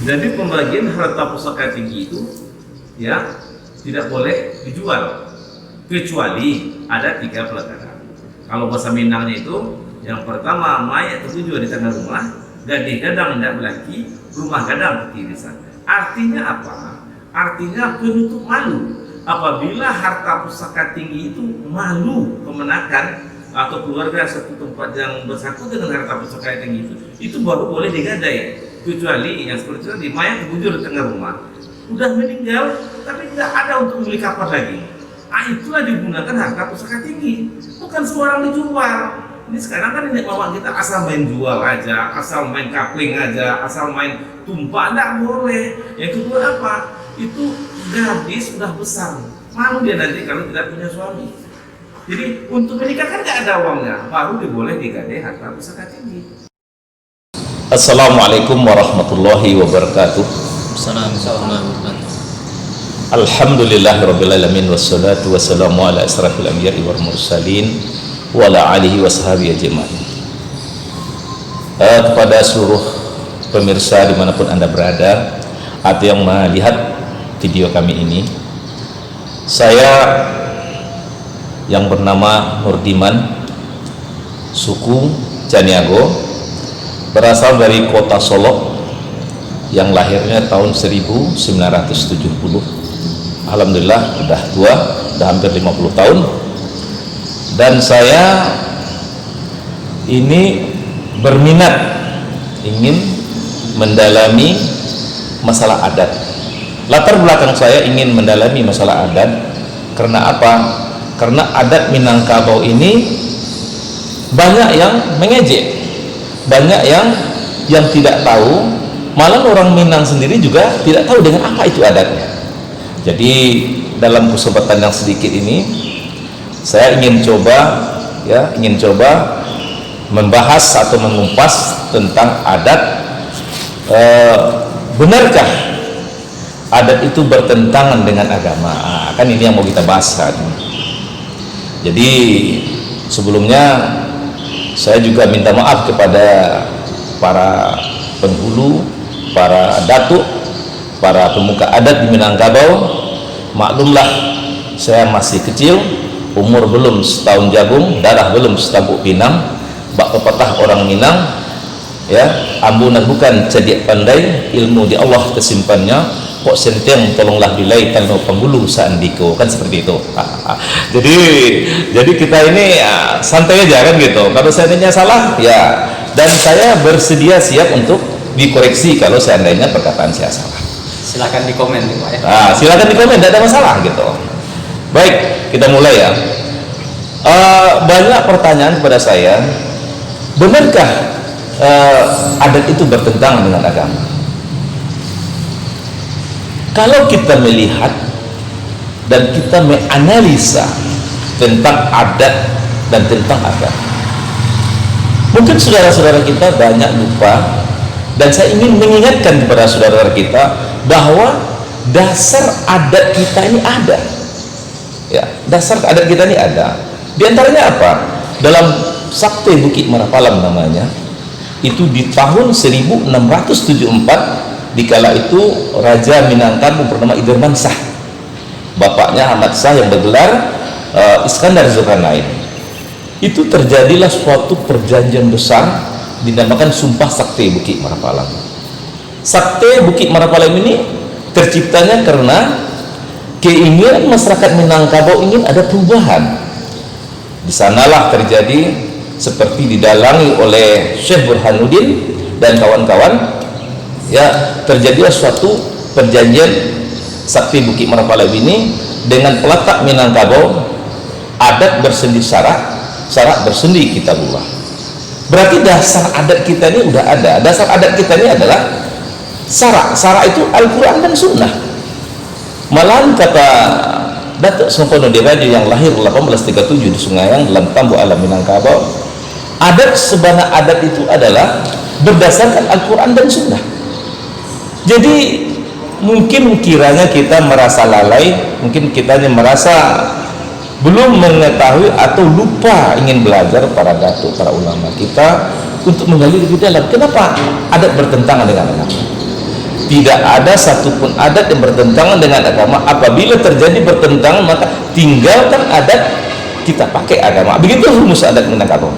Jadi pembagian harta pusaka tinggi itu ya tidak boleh dijual kecuali ada 3 perkara. Kalau bahasa Minangnya itu yang pertama mayat tertuju di tengah rumah, gading gadang tidak belaki, rumah gadang ketirisan. Artinya apa? Artinya penutup malu. Apabila harta pusaka tinggi itu malu kemenakan atau keluarga satu tempat yang bersangkut dengan harta pusaka tinggi itu baru boleh digadai. Kecuali yang seperti itu, mayat tertuju di tengah rumah, udah meninggal tapi tidak ada untuk beli kapan lagi. Itulah digunakan harta pusaka tinggi, bukan sembarang dijual. Ini sekarang kan ini mama kita asal main jual aja, asal main kapling aja, asal main tumpah, tidak boleh. Yang kedua apa? Itu gadis sudah besar, malu dia nanti kalau tidak punya suami. Jadi untuk menikah kan tidak ada uangnya, baru diboleh digadai harta pusaka tinggi. Assalamualaikum warahmatullahi wabarakatuh. Assalamualaikum. Alhamdulillahirrabbilalamin. Wassalatu wassalamu ala asrafil anbiya'i wal mursalin wa ala alihi wa sahbihi ajma'in. Kepada seluruh pemirsa dimanapun Anda berada atau yang melihat video kami ini, saya yang bernama Nurdiman, suku Caniago, berasal dari kota Solo, yang lahirnya tahun 1970. Alhamdulillah udah tua, udah hampir 50 tahun. Dan saya ini berminat ingin mendalami masalah adat. Latar belakang saya ingin mendalami masalah adat karena apa? Karena adat Minangkabau ini banyak yang mengejek, banyak yang tidak tahu, malah orang Minang sendiri juga tidak tahu dengan apa itu adatnya. Jadi dalam kesempatan yang sedikit ini saya ingin coba membahas atau mengupas tentang adat. Benarkah adat itu bertentangan dengan agama? Kan ini yang mau kita bahas kan. Jadi sebelumnya saya juga minta maaf kepada para penghulu, para datuk, para pemuka adat di Minangkabau. Maklumlah saya masih kecil, umur belum setahun jagung, darah belum setabuk pinang, bak pepatah orang Minang ya, ambunan bukan cediak pandai, ilmu di Allah tersimpannya, kok senteng tolonglah bilai tanpa penghulu saandiko, kan seperti itu. Jadi kita ini ya, santai aja kan gitu. Kalau seandainya salah ya, dan saya bersedia siap untuk dikoreksi kalau seandainya perkataan saya salah. Silakan di komen Pak ya. Silakan di komen, tidak ada masalah gitu. Baik, kita mulai ya. Banyak pertanyaan kepada saya, benarkah adat itu bertentangan dengan agama? Kalau kita melihat dan kita menganalisa tentang adat dan tentang agama, mungkin saudara-saudara kita banyak lupa, dan saya ingin mengingatkan kepada saudara-saudara kita bahwa dasar adat kita ini ada ya, dasar adat kita ini ada. Di antaranya apa? Dalam Sakte Bukit Marapalam namanya, itu di tahun 1674, dikala itu Raja Minangkabau bernama Iderman Shah, bapaknya Ahmad Shah yang bergelar Iskandar Zulkarnain. Itu terjadilah suatu perjanjian besar dinamakan Sumpah Sakte Bukit Marapalam. Sakte Bukit Marapalam ini terciptanya karena keinginan masyarakat Minangkabau ingin ada perubahan. Di sanalah terjadi seperti didalangi oleh Syekh Burhanuddin dan kawan-kawan ya, terjadilah suatu perjanjian Sakti Bukit Marapalam ini dengan pelatak Minangkabau, adat bersendi syarak bersendi kitabullah. Berarti dasar adat kita ini udah ada. Dasar adat kita ini adalah syarak itu Al-Quran dan Sunnah. Malahan kata Datuk Sengkono Diraja yang lahir 1837 di Sungaiang dalam Tambu Alam Minangkabau, adat sebenarnya adat itu adalah berdasarkan Al-Quran dan Sunnah. Jadi mungkin kiranya kita merasa lalai, mungkin kita merasa belum mengetahui atau lupa ingin belajar para datuk, para ulama kita untuk menggali lebih dalam. Kenapa adat bertentangan dengan agama? tidak ada satupun adat yang bertentangan dengan agama. Apabila terjadi bertentangan, maka tinggalkan adat, kita pakai agama. Begitu rumus adat Minangkabau.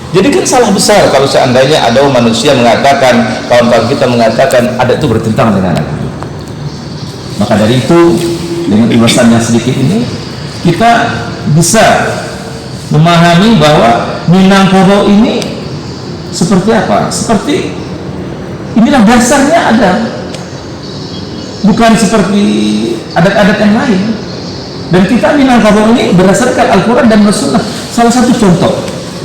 Jadi kan salah besar kalau seandainya ada manusia mengatakan, kawan-kawan kita mengatakan adat itu bertentangan dengan agama. Maka dari itu, dengan ulasan yang sedikit ini, kita bisa memahami bahwa Minangkabau ini seperti apa? Seperti inilah dasarnya ada, bukan seperti adat-adat yang lain. Dan kita Minangkabau ini berdasarkan Al-Quran dan Rasulullah. Salah satu contoh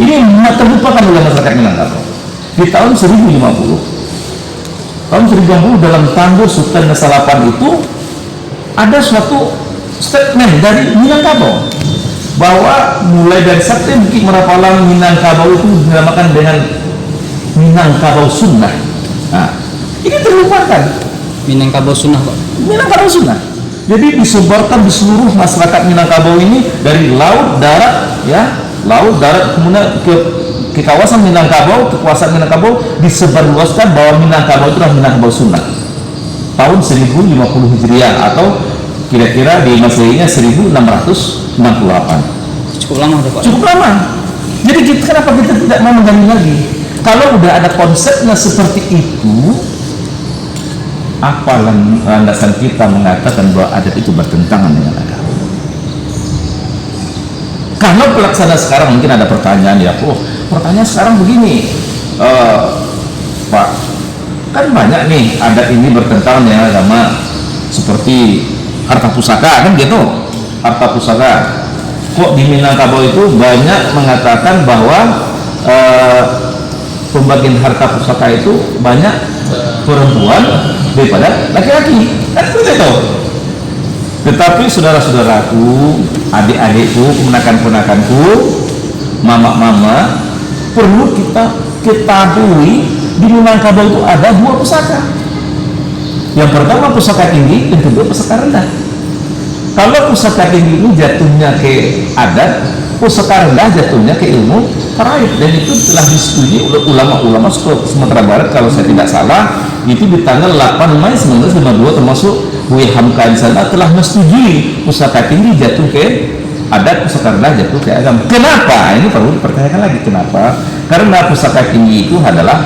ini terlupakan oleh masyarakat Minangkabau. Di tahun 1050 dalam Tanggul Sultan Nasalapan itu ada suatu statement dari Minangkabau bahwa mulai dari Sakti Bukit Merapalang, Minangkabau itu dinamakan dengan Minangkabau Sunnah. Nah, ini terlupakan. Minangkabau Sunnah, Pak. Minangkabau Sunnah. Jadi disebarkan di seluruh masyarakat Minangkabau ini, dari laut, darat, ya, laut, darat, kemudian ke kawasan Minangkabau, kekuasaan Minangkabau disebarluaskan bahwa Minangkabau itu adalah Minangkabau Sunnah. Tahun 1050 Hijriah atau kira-kira di Masehinya 1668. Cukup lama tuh, Pak. Cukup lama. Jadi kenapa kita tidak mau menggali lagi? Kalau udah ada konsepnya seperti itu, apa landasan kita mengatakan bahwa adat itu bertentangan dengan agama? Kalau pelaksana sekarang mungkin ada pertanyaan, ya, pertanyaan sekarang begini, Pak, kan banyak nih adat ini bertentangan dengan agama, seperti harta pusaka, kan gitu, harta pusaka. Kok di Minangkabau itu banyak mengatakan bahwa pembagian harta pusaka itu banyak perempuan daripada laki-laki, kan begitu. Tetapi saudara-saudaraku, adik-adikku, keponakan-keponakanku, mama-mama, perlu kita ketahui di Minangkabau itu ada dua pusaka. Yang pertama pusaka tinggi, yang kedua pusaka rendah. Kalau pusaka tinggi ini jatuhnya ke adat, pusaka rendah jatuhnya ke ilmu faraid, dan itu telah disetujui oleh ulama-ulama Sumatera Barat kalau saya tidak salah. Itu di tanggal 8 Mei 1952, termasuk Buya Hamka di sana telah menyetujui pusaka tinggi jatuh ke adat, pusaka rendah jatuh ke agama. Kenapa? Ini perlu dipertanyakan lagi. Kenapa? Karena pusaka tinggi itu adalah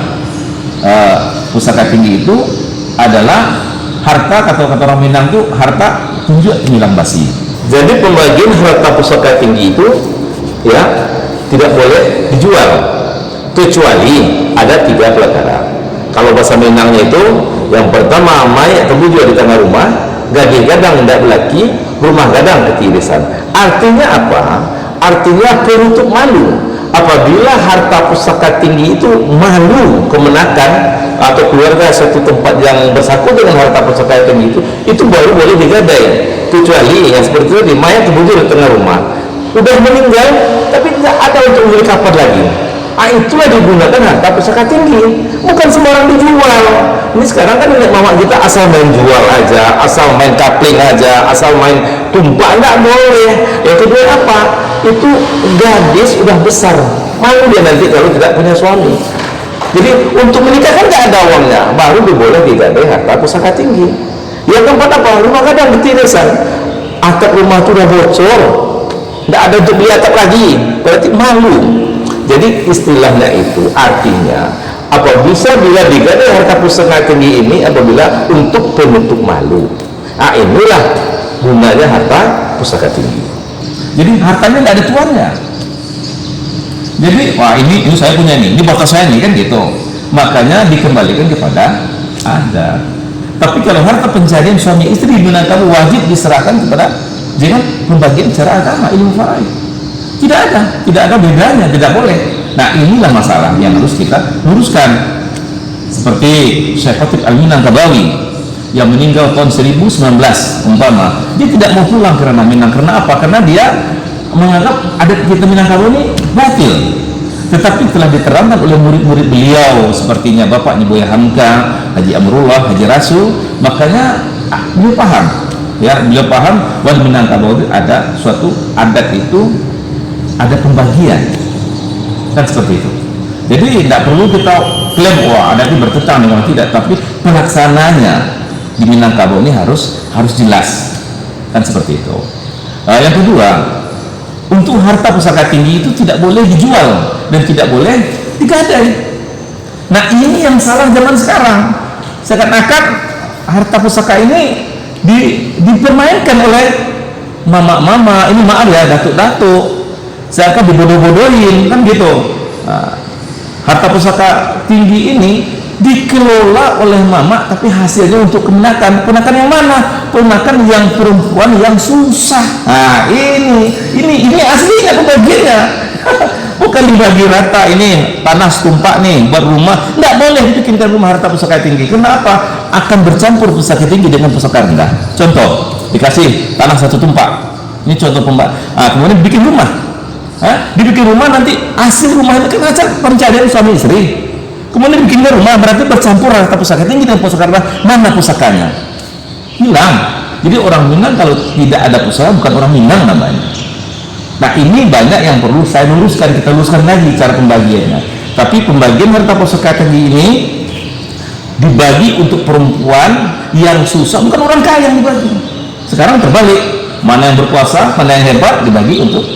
harta, kata orang Minang itu harta tunjuk milang basi. Jadi pembagian harta pusaka tinggi itu, ya, tidak boleh dijual kecuali ada 3 perkara. Kalau bahasa Minangnya itu, yang pertama mai terbujur di tengah rumah, gadih gadang tidak belaki, rumah gadang ketirisan. Artinya apa? Artinya penutup malu. Apabila harta pusaka tinggi itu malu kemenakan atau keluarga satu tempat yang bersangkut dengan harta pusaka tinggi itu baru boleh digadai. Kecuali yang seperti itu, di mayat terbujur di tengah rumah, udah meninggal tapi tidak ada untuk membeli kapan lagi. Itulah digunakan harta pusaka tinggi, bukan sembarang dijual. Ini sekarang kan nenek mama kita asal main jual aja, asal main kapling aja, asal main tumpah, nggak boleh. Yang kedua apa? Itu gadis udah besar, malu dia nanti kalau tidak punya suami. Jadi untuk menikah kan nggak ada uangnya, baru boleh digadai harta pusaka tinggi. Yang keempat apa? Rumah kadang ketirisan, atap rumah itu udah bocor, nggak ada untuk beli atap lagi, berarti malu. Jadi istilahnya itu artinya bila digadai harta pusaka tinggi ini apabila untuk penutup malu. Inilah gunanya harta pusaka tinggi. Jadi hartanya tidak ada tuannya. Jadi ini saya punya ini bapak saya nih, kan gitu. Makanya dikembalikan kepada adat. Tapi kalau harta pencarian suami istri di Minangkabau wajib diserahkan kepada dengan pembagian secara agama, ilmu faraid. Tidak ada bedanya, tidak boleh. Nah, inilah masalah yang harus kita luruskan. Seperti Syekh Khatib Al-Minangkabawi yang meninggal tahun 1019 umpama, dia tidak mau pulang karena Minang. Karena apa? Karena dia menganggap adat kita Minangkabau ini batil. Tetapi telah diterangkan oleh murid-murid beliau sepertinya bapaknya Buya Hamka, Haji Amrullah, Haji Rasul. Makanya beliau paham, ya, beliau paham bahwa di Minangkabau itu ada suatu adat, itu ada pembagian, kan seperti itu. Jadi tidak perlu kita klaim wah adat ini bertentangan dengan tidak, tapi pelaksananya di Minangkabau ini harus jelas, kan seperti itu. Yang kedua, untuk harta pusaka tinggi itu tidak boleh dijual dan tidak boleh digadai. Nah, ini yang salah zaman sekarang. Seakan-akan harta pusaka ini dipermainkan oleh mama-mama, ini maaf ya, datuk-datuk, seakan dibodoh-bodohin, kan gitu. Nah, harta pusaka tinggi ini dikelola oleh mama, tapi hasilnya untuk kemenakan yang mana? Kemenakan yang perempuan yang susah. Nah, ini aslinya pembagiannya. Bukan dibagi rata, ini tanah setumpak nih buat rumah, nggak boleh dibikinkan rumah harta pusaka tinggi. Kenapa? Akan bercampur pusaka tinggi dengan pusaka rendah. Contoh, dikasih tanah satu tumpak, ini contoh kemudian bikin rumah. Dibikin rumah, nanti hasil rumah itu kan hasil pencarian suami istri. Kemudian bikinkan rumah, berarti bercampur harta pusaka tinggi dengan pusaka rendah. Mana pusakanya? Hilang. Jadi orang Minang kalau tidak ada pusaka bukan orang Minang namanya. Nah, ini banyak yang perlu saya luruskan, kita luruskan lagi cara pembagiannya. Tapi pembagian harta pusaka tinggi ini dibagi untuk perempuan yang susah, bukan orang kaya yang dibagi. Sekarang terbalik, mana yang berkuasa, mana yang hebat dibagi untuk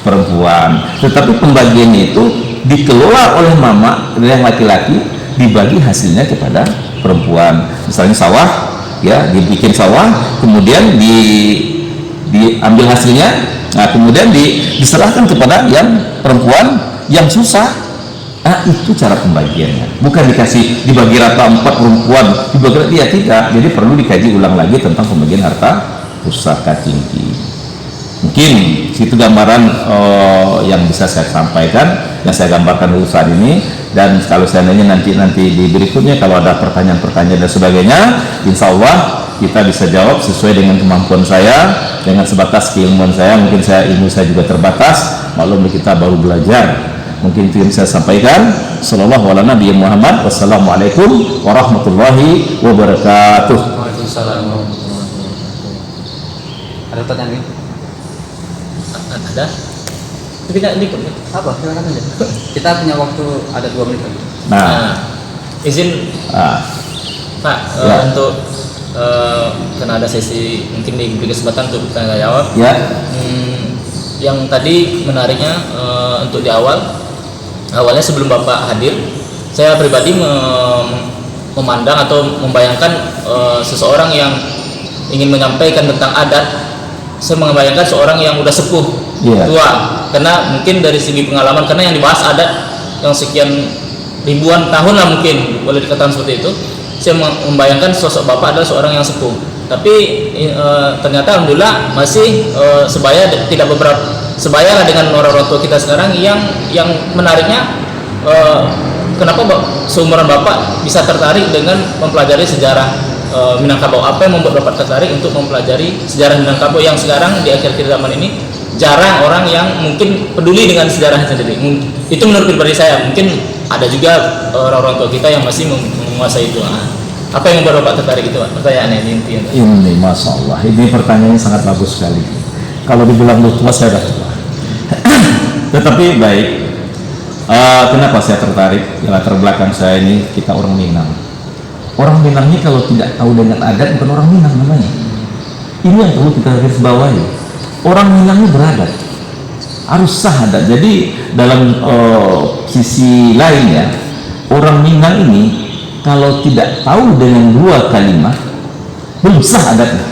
perempuan. Tetapi pembagiannya itu dikelola oleh mama yang laki-laki, dibagi hasilnya kepada perempuan. Misalnya sawah, ya, dibikin sawah, kemudian diambil hasilnya. Nah, kemudian diserahkan kepada yang perempuan yang susah. Nah, itu cara pembagiannya. Bukan dibagi rata 4 perempuan, dibagi rata, ya tidak. Jadi perlu dikaji ulang lagi tentang pembagian harta pusaka tinggi. Mungkin situ gambaran yang bisa saya sampaikan, yang saya gambarkan dulu saat ini. Dan kalau seandainya nanti di berikutnya kalau ada pertanyaan-pertanyaan dan sebagainya, insya Allah kita bisa jawab sesuai dengan kemampuan saya, dengan sebatas keilmuan saya. Mungkin ilmu saya juga terbatas, maklum kita baru belajar. Mungkin itu yang saya sampaikan. Sallallahu ala nabiyyi Muhammad. Wassalamualaikum warahmatullahi wabarakatuh. Waalaikumsalam warahmatullahi wabarakatuh. Ada pertanyaan ini? Ada? Kita ikut apa? Silakan aja. Kita punya waktu ada 2 menit lagi. Nah, izin Pak, ya. untuk karena ada sesi mungkin diberi kesempatan untuk tanya jawab. Ya. Yang tadi menariknya untuk di awalnya sebelum Bapak hadir, saya pribadi memandang atau membayangkan seseorang yang ingin menyampaikan tentang adat. Saya membayangkan seorang yang udah sepuh, tua, karena mungkin dari segi pengalaman, karena yang dibahas adat yang sekian ribuan tahun lah, mungkin boleh dikatakan seperti itu. Saya membayangkan sosok Bapak adalah seorang yang sepuh, tapi ternyata alhamdulillah masih sebaya lah dengan orang-orang tua kita sekarang. Yang menariknya, kenapa seumuran Bapak bisa tertarik dengan mempelajari sejarah Minangkabau? Apa yang membuat Bapak tertarik untuk mempelajari sejarah Minangkabau yang sekarang di akhir-akhir zaman ini jarang orang yang mungkin peduli dengan sejarahnya sendiri? Itu menurut pribadi saya. Mungkin ada juga orang-orang tua kita yang masih menguasai itu. Apa yang membuat Bapak tertarik itu, Pak? Pertanyaannya intinya. Ini Masya Allah, ini pertanyaannya sangat bagus sekali. Kalau dibilang tua, saya dah tua. Tetapi baik, kenapa saya tertarik? Ya, latar belakang saya ini, kita orang Minang. Orang Minang ini kalau tidak tahu dengan adat bukan orang Minang namanya. Ini yang perlu kita garis bawahi. Orang Minang ini beradat, harus sah adat. Jadi dalam sisi lainnya, orang Minang ini kalau tidak tahu dengan 2 kalimat belum sah adatnya.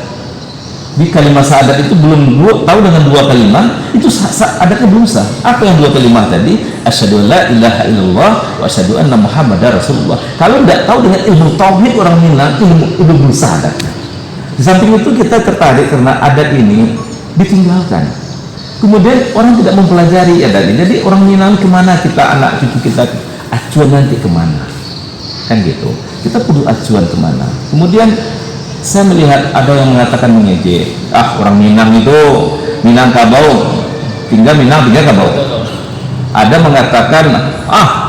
Di kalimat sah adat itu belum tahu dengan 2 kalimat, itu adatnya belum sah. Apa yang 2 kalimat tadi? Asyhadu an la ilaha illallah wa asyhadu anna muhammadar rasulullah. Kalau tidak tahu dengan ilmu tauhid orang Minang, itu belum sah adatnya. Di samping itu kita tertarik karena adat ini ditinggalkan. Kemudian orang tidak mempelajari adat ini. Jadi orang Minang kemana kita, anak cucu kita acuan nanti kemana? Kan gitu. Kita perlu acuan kemana? Kemudian saya melihat ada yang mengatakan mengejek, orang Minang itu Minangkabau, tinggal Minang, tinggal Kabau. Ada mengatakan,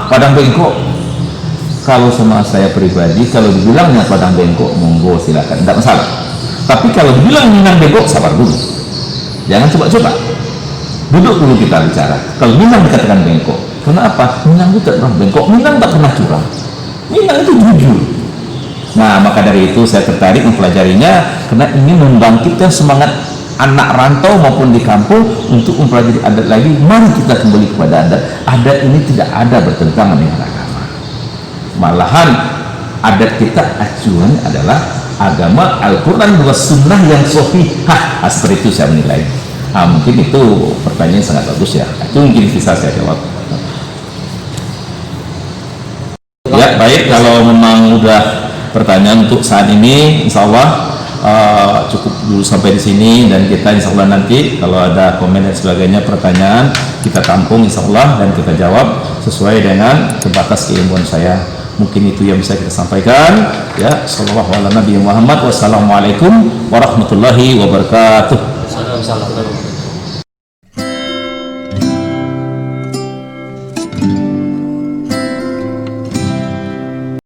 Padang Bengkok. Kalau sama saya pribadi, kalau dibilangnya Padang Bengkok, monggo silakan, tidak masalah. Tapi kalau dibilang Minang Bengkok, sabar dulu, jangan coba-coba, duduk dulu kita bicara. Kalau Minang dikatakan Bengkok, kenapa? Minang itu tidak pernah bengkok, Minang tak pernah curang. Minang itu jujur. Nah, maka dari itu saya tertarik mempelajarinya karena ingin membangkitkan semangat anak rantau maupun di kampung untuk mempelajari adat lagi. Mari kita kembali kepada adat. Adat ini tidak ada bertentangan dengan agama. Malahan adat kita acuan adalah agama, Al-Quran dan Sunnah yang sahihah. Seperti itu saya menilai. Mungkin itu pertanyaan sangat bagus ya. Itu mungkin bisa saya jawab. Ya, baik, kalau memang udah pertanyaan untuk saat ini, insya Allah cukup dulu sampai di sini, dan kita insya Allah nanti kalau ada komen dan sebagainya, pertanyaan kita tampung insya Allah dan kita jawab sesuai dengan terbatas keilmuan saya. Mungkin itu yang bisa kita sampaikan. Ya, sallallahu ala nabi Muhammad, wassalamualaikum warahmatullahi wabarakatuh. Salam.